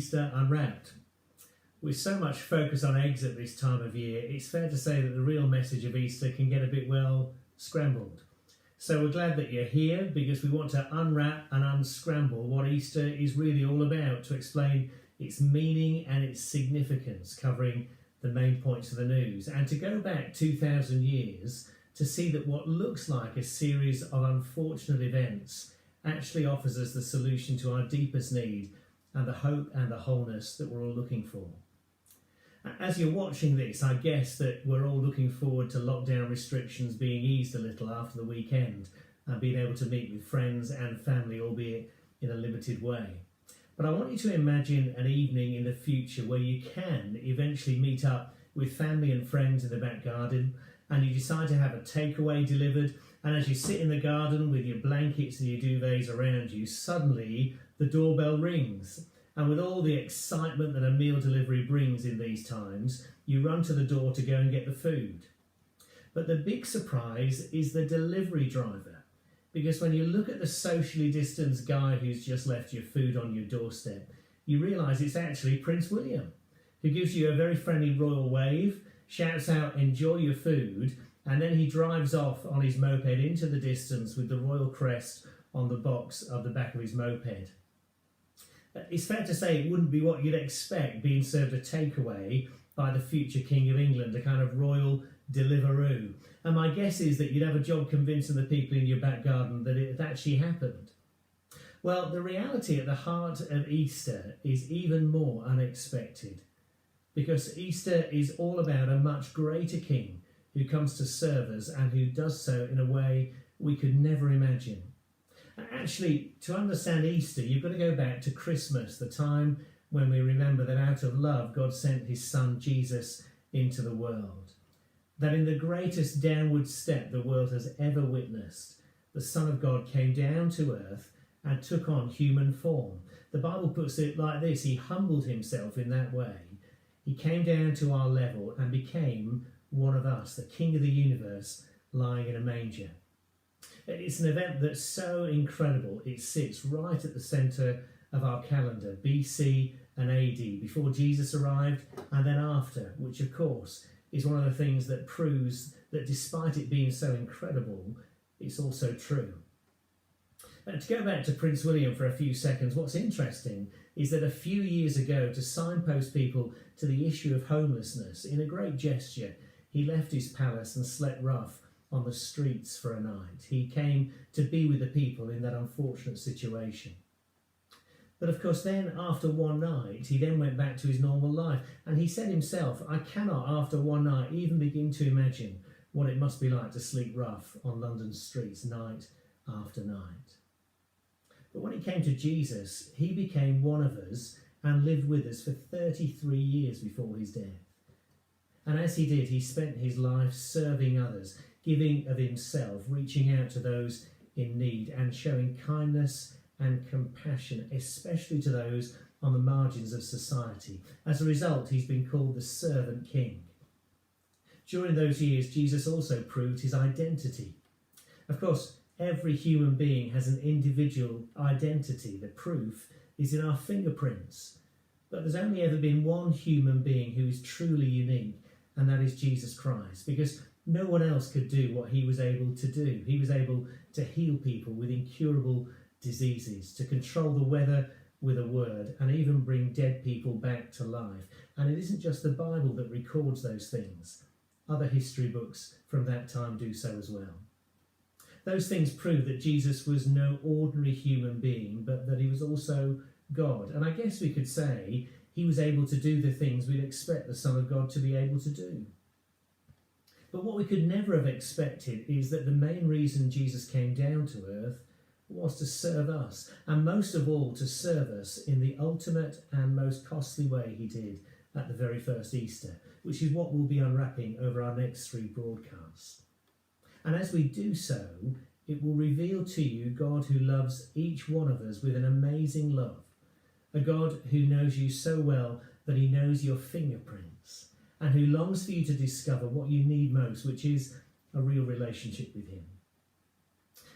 Easter Unwrapped. With so much focus on eggs at this time of year, it's fair to say that the real message of Easter can get a bit, well, scrambled. So we're glad that you're here because we want to unwrap and unscramble what Easter is really all about to explain its meaning and its significance, covering the main points of the news, and to go back 2,000 years to see that what looks like a series of unfortunate events actually offers us the solution to our deepest need and the hope and the wholeness that we're all looking for. As you're watching this, I guess that we're all looking forward to lockdown restrictions being eased a little after the weekend and being able to meet with friends and family, albeit in a limited way. But I want you to imagine an evening in the future where you can eventually meet up with family and friends in the back garden, and you decide to have a takeaway delivered, and as you sit in the garden with your blankets and your duvets around you, suddenly the doorbell rings. And with all the excitement that a meal delivery brings in these times, you run to the door to go and get the food. But the big surprise is the delivery driver. Because when you look at the socially distanced guy who's just left your food on your doorstep, you realise it's actually Prince William, who gives you a very friendly royal wave, shouts out, "Enjoy your food," and then he drives off on his moped into the distance with the royal crest on the box of the back of his moped. It's fair to say it wouldn't be what you'd expect being served a takeaway by the future King of England, a kind of royal Deliveroo. And my guess is that you'd have a job convincing the people in your back garden that it had actually happened. Well, the reality at the heart of Easter is even more unexpected, because Easter is all about a much greater King who comes to serve us and who does so in a way we could never imagine. Actually, to understand Easter, you've got to go back to Christmas, the time when we remember that out of love, God sent his son Jesus into the world. That in the greatest downward step the world has ever witnessed, the Son of God came down to earth and took on human form. The Bible puts it like this: he humbled himself in that way. He came down to our level and became one of us, the King of the universe, lying in a manger. It's an event that's so incredible, it sits right at the centre of our calendar, BC and AD, before Jesus arrived and then after, which of course is one of the things that proves that despite it being so incredible, it's also true. To go back to Prince William for a few seconds, what's interesting is that a few years ago, to signpost people to the issue of homelessness, in a great gesture, he left his palace and slept rough on the streets for a night. He came to be with the people in that unfortunate situation. But of course then, after one night, he then went back to his normal life. And he said himself, "I cannot, after one night, even begin to imagine what it must be like to sleep rough on London's streets night after night." But when it came to Jesus, he became one of us and lived with us for 33 years before his death. And as he did, he spent his life serving others, giving of himself, reaching out to those in need and showing kindness and compassion, especially to those on the margins of society. As a result, he's been called the Servant King. During those years, Jesus also proved his identity. Of course, every human being has an individual identity. The proof is in our fingerprints. But there's only ever been one human being who is truly unique, and that is Jesus Christ, because no one else could do what he was able to do. He was able to heal people with incurable diseases, to control the weather with a word, and even bring dead people back to life. And it isn't just the Bible that records those things. Other history books from that time do so as well. Those things prove that Jesus was no ordinary human being, but that he was also God. And I guess we could say he was able to do the things we'd expect the Son of God to be able to do. But what we could never have expected is that the main reason Jesus came down to earth was to serve us, and most of all to serve us in the ultimate and most costly way he did at the very first Easter, which is what we'll be unwrapping over our next 3 broadcasts. And as we do so, it will reveal to you God who loves each one of us with an amazing love, a God who knows you so well that he knows your fingerprints, and who longs for you to discover what you need most, which is a real relationship with him.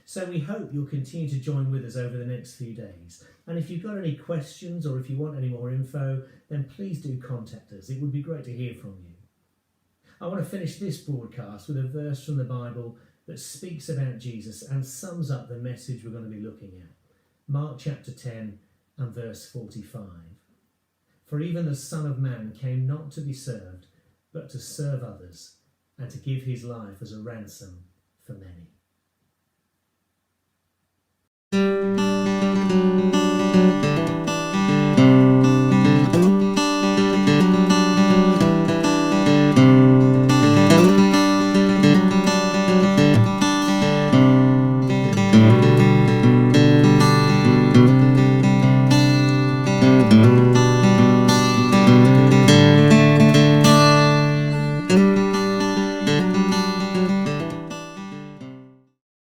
So we hope you'll continue to join with us over the next few days. And if you've got any questions or if you want any more info, then please do contact us. It would be great to hear from you. I want to finish this broadcast with a verse from the Bible that speaks about Jesus and sums up the message we're going to be looking at. Mark chapter 10 and verse 45. For even the Son of Man came not to be served, but to serve others and to give his life as a ransom for many.